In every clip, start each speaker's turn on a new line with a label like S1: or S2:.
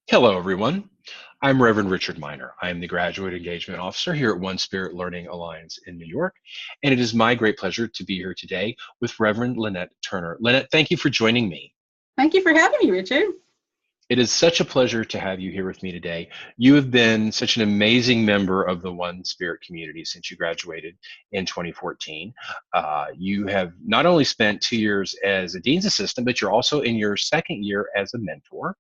S1: Hello, everyone. I'm Reverend Richard Miner. I am the Graduate Engagement Officer here at One Spirit Learning Alliance in New York, and it is my great pleasure to be here today with Reverend LynetteTurner. Lynette, thank you for joining me.
S2: Thank you for having me, Richard.
S1: It is such a pleasure to have you here with me today. You have been such an amazing member of the One Spirit community since you graduated in 2014. You have not only spent 2 years as a dean's assistant, but you're also in your second year as a mentor.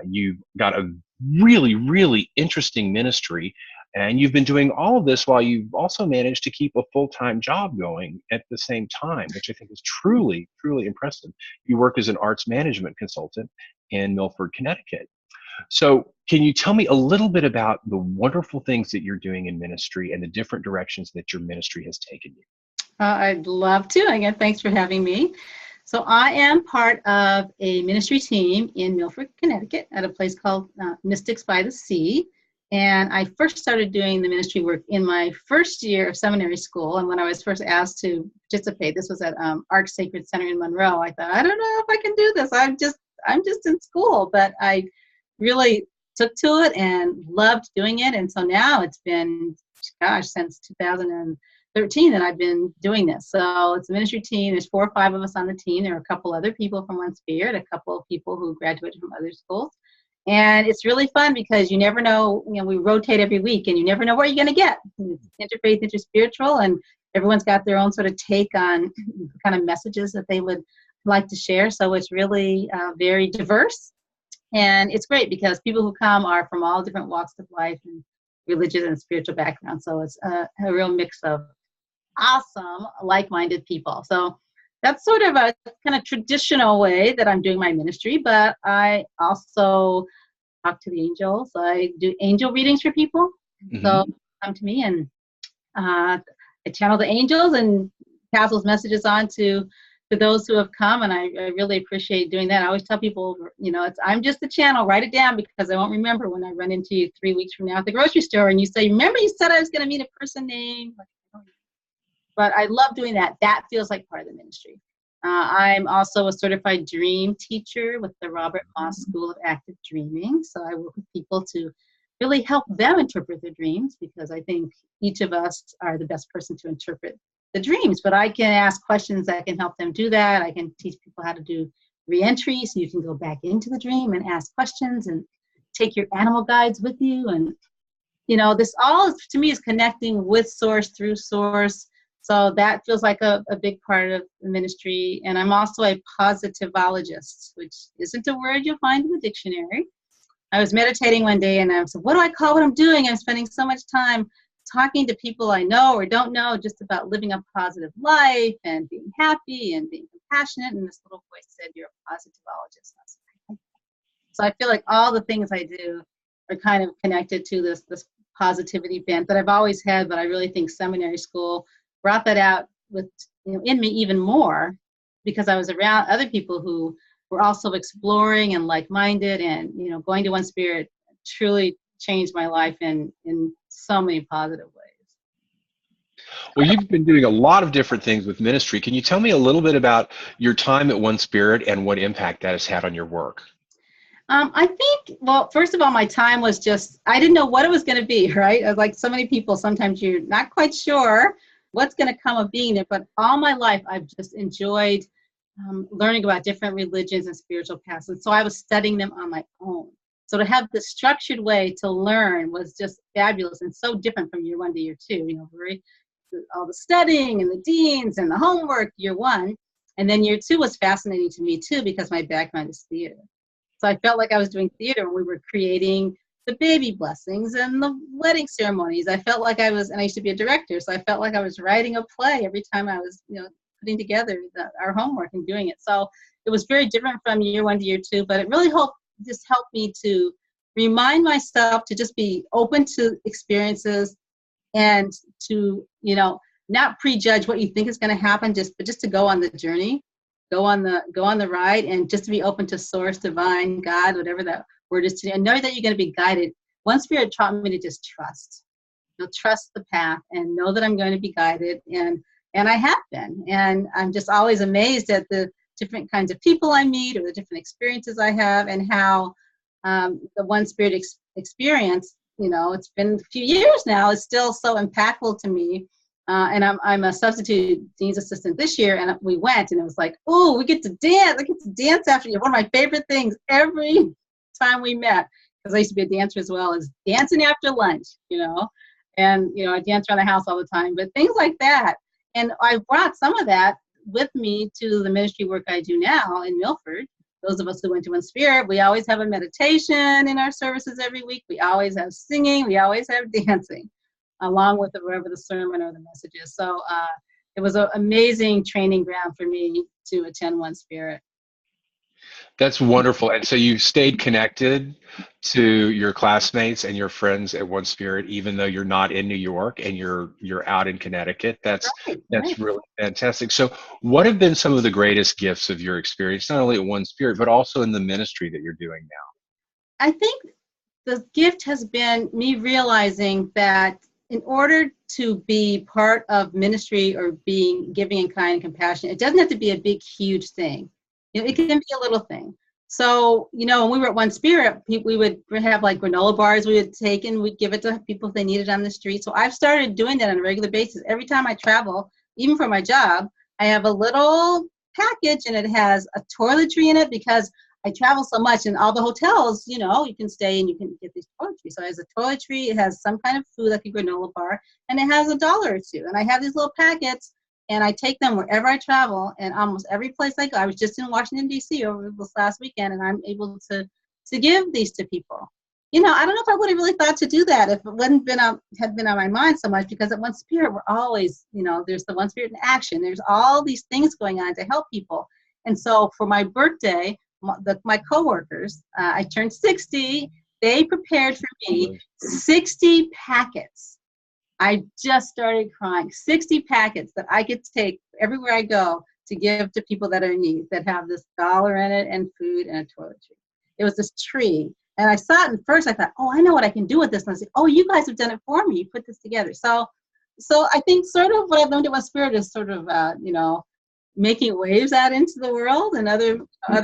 S1: You've got a really, really interesting ministry, and you've been doing all of this while you've also managed to keep a full-time job going at the same time, which I think is truly, truly impressive. You work as an arts management consultant in Milford, Connecticut. So can you tell me a little bit about the wonderful things that you're doing in ministry and the different directions that your ministry has taken you?
S2: I'd love to. Again, thanks for having me. So I am part of a ministry team in Milford, Connecticut at a place called Mystics by the Sea. And I first started doing the ministry work in my first year of seminary school. And when I was first asked to participate, this was at Arch Sacred Center in Monroe. I thought, I don't know if I can do this. I'm just in school, but I really took to it and loved doing it. And so now it's been, since 2013 that I've been doing this. So it's a ministry team. There's 4 or 5 of us on the team. There are a couple other people from One Spirit, a couple of people who graduated from other schools. And it's really fun because you never know, we rotate every week and you never know what you're going to get. It's interfaith, interspiritual, and everyone's got their own sort of take on the kind of messages that they would like to share. So it's really very diverse. And it's great because people who come are from all different walks of life and religious and spiritual backgrounds. So it's a real mix of awesome, like-minded people. So that's sort of a kind of traditional way that I'm doing my ministry, but I also talk to the angels. I do angel readings for people. Mm-hmm. So come to me and I channel the angels and pass those messages on to those who have come, and I really appreciate doing that. I always tell people, I'm just the channel. Write it down because I won't remember when I run into you 3 weeks from now at the grocery store and you say, remember you said I was going to meet a person named. But I love doing that. That feels like part of the ministry. I'm also a certified dream teacher with the Robert Moss School of Active Dreaming. So I work with people to really help them interpret their dreams because I think each of us are the best person to interpret the dreams. But I can ask questions that can help them do that. I can teach people how to do re-entry so you can go back into the dream and ask questions and take your animal guides with you. And, this all to me is connecting with source through source. So that feels like a big part of the ministry. And I'm also a positivologist, which isn't a word you'll find in the dictionary. I was meditating one day and I said, what do I call what I'm doing? I'm spending so much time talking to people I know or don't know just about living a positive life and being happy and being compassionate. And this little voice said, you're a positivologist. So I feel like all the things I do are kind of connected to this positivity bent that I've always had, but I really think seminary school brought that out with in me even more because I was around other people who were also exploring and like-minded, and going to One Spirit truly changed my life in so many positive ways.
S1: Well, you've been doing a lot of different things with ministry. Can you tell me a little bit about your time at One Spirit and what impact that has had on your work?
S2: I think, well, first of all, my time was I didn't know what it was going to be, right? Like so many people, sometimes you're not quite sure what's going to come of being there, but all my life I've just enjoyed learning about different religions and spiritual paths, and so I was studying them on my own. So to have the structured way to learn was just fabulous and so different from year 1 to year 2. All the studying and the deans and the homework year 1, and then year 2 was fascinating to me too because my background is theater. So I felt like I was doing theater when we were creating the baby blessings and the wedding ceremonies. I felt like and I used to be a director, so I felt like I was writing a play every time I was, putting together our homework and doing it. So it was very different from year 1 to year 2, but it really helped me to remind myself to just be open to experiences and to, not prejudge what you think is going to happen, but just to go on the journey, go on the ride, and just to be open to source, divine, God, whatever that word is today, and know that you're going to be guided. One Spirit taught me to just trust. Trust the path and know that I'm going to be guided, and I have been. And I'm just always amazed at the different kinds of people I meet or the different experiences I have and how the One Spirit experience, it's been a few years now, it's still so impactful to me. And I'm a substitute dean's assistant this year, and we went, and it was like, oh, we get to dance. I get to dance after you. One of my favorite things every time we met, because I used to be a dancer as well, is dancing after lunch, and, I dance around the house all the time, but things like that. And I brought some of that with me to the ministry work I do now in Milford. Those of us who went to One Spirit, we always have a meditation in our services every week. We always have singing. We always have dancing, along with whatever the sermon or the message is. So it was an amazing training ground for me to attend One Spirit.
S1: That's wonderful. And so you stayed connected to your classmates and your friends at One Spirit, even though you're not in New York and you're out in Connecticut. That's really fantastic. So what have been some of the greatest gifts of your experience, not only at One Spirit, but also in the ministry that you're doing now?
S2: I think the gift has been me realizing that in order to be part of ministry or being giving and kind and compassionate, it doesn't have to be a big, huge thing. It can be a little thing. So, when we were at One Spirit, we would have like granola bars we would take, and we'd give it to people if they needed on the street. So I've started doing that on a regular basis. Every time I travel, even for my job, I have a little package, and it has a toiletry in it, because I travel so much, and all the hotels, you can stay and you can get these toiletries. So it has a toiletry, it has some kind of food like a granola bar, and it has $1 or $2. And I have these little packets, and I take them wherever I travel, and almost every place I go. I was just in Washington, D.C. over this last weekend, and I'm able to give these to people. I don't know if I would have really thought to do that if it wouldn't had been on my mind so much, because at One Spirit, we're always, there's the One Spirit in action. There's all these things going on to help people. And so for my birthday, my coworkers, I turned 60. They prepared for me 60 packets. I just started crying. 60 packets that I could take everywhere I go to give to people that are in need, that have this $1 in it and food and a toiletry. It was this tree. And I saw it, and first I thought, oh, I know what I can do with this. And I said, oh, you guys have done it for me. You put this together. So I think sort of what I've learned at One Spirit is sort of, making waves out into the world in other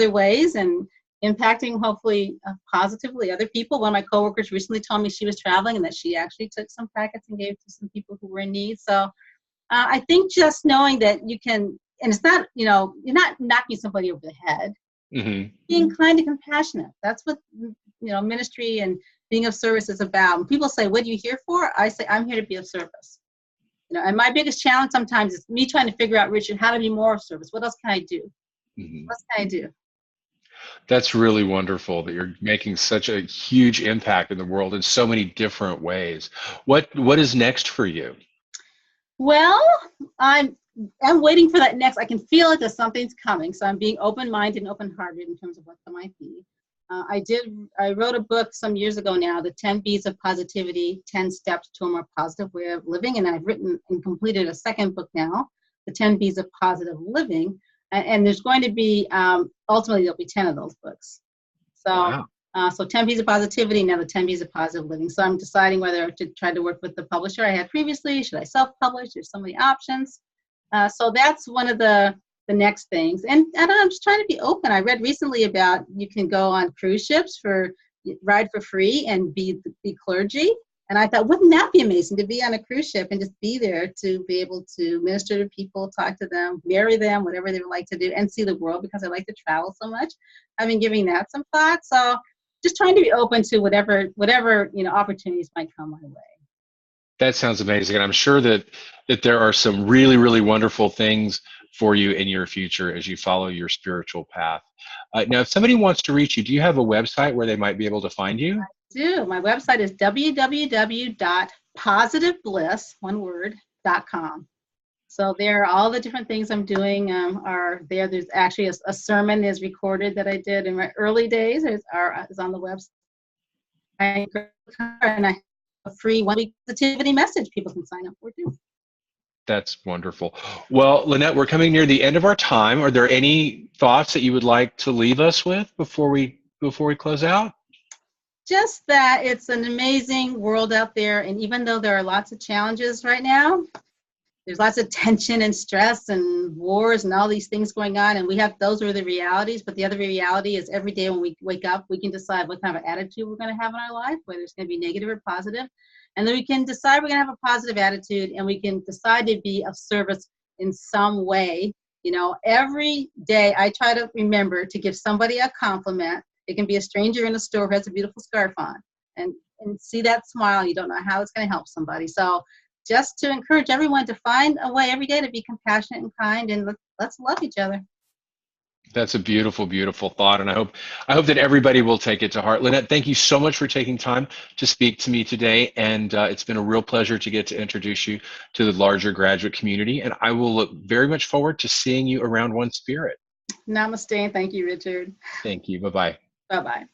S2: ways, and impacting, hopefully, positively other people. One of my coworkers recently told me she was traveling and that she actually took some packets and gave to some people who were in need. So I think just knowing that you can, and it's not, you're not knocking somebody over the head, being kind and compassionate. That's what, ministry and being of service is about. When people say, what are you here for? I say, I'm here to be of service. And my biggest challenge sometimes is me trying to figure out, Richard, how to be more of service. What else can I do? What can I do?
S1: That's really wonderful that you're making such a huge impact in the world in so many different ways. What is next for you?
S2: Well, I'm waiting for that next. I can feel it that something's coming. So I'm being open-minded and open-hearted in terms of what that might be. I wrote a book some years ago now, The 10 B's of Positivity, 10 Steps to a More Positive Way of Living. And I've written and completed a second book now, The 10 B's of Positive Living. And there's going to be, ultimately, there'll be 10 of those books. So, wow. So 10 B's of Positivity, now the 10 B's of Positive Living. So I'm deciding whether to try to work with the publisher I had previously. Should I self-publish? There's so many options. So that's one of the next things. And I'm just trying to be open. I read recently about you can go on cruise ships ride for free and be clergy. And I thought, wouldn't that be amazing to be on a cruise ship and just be there to be able to minister to people, talk to them, marry them, whatever they would like to do, and see the world, because I like to travel so much. I've been giving that some thought. So just trying to be open to whatever opportunities might come my way.
S1: That sounds amazing. And I'm sure that there are some really, really wonderful things for you in your future as you follow your spiritual path. Now, if somebody wants to reach you, do you have a website where they might be able to find you?
S2: I do. My website is www.positivebliss.com. So there, all the different things I'm doing are there. There's actually a sermon is recorded that I did in my early days. Is on the website. And I have a free 1-week positivity message people can sign up for too.
S1: That's wonderful. Well, Lynette, we're coming near the end of our time. Are there any thoughts that you would like to leave us with before we close out?
S2: Just that it's an amazing world out there, and even though there are lots of challenges right now, there's lots of tension and stress and wars and all these things going on, and those are the realities. But the other reality is every day when we wake up, we can decide what kind of attitude we're going to have in our life, whether it's going to be negative or positive. And then we can decide we're going to have a positive attitude, and we can decide to be of service in some way. Every day I try to remember to give somebody a compliment. It can be a stranger in a store who has a beautiful scarf on, and see that smile. You don't know how it's going to help somebody. So just to encourage everyone to find a way every day to be compassionate and kind, and let's love each other.
S1: That's a beautiful, beautiful thought, and I hope that everybody will take it to heart. Lynette, thank you so much for taking time to speak to me today, and it's been a real pleasure to get to introduce you to the larger graduate community, and I will look very much forward to seeing you around One Spirit.
S2: Namaste, and thank you, Richard.
S1: Thank you. Bye-bye.
S2: Bye-bye.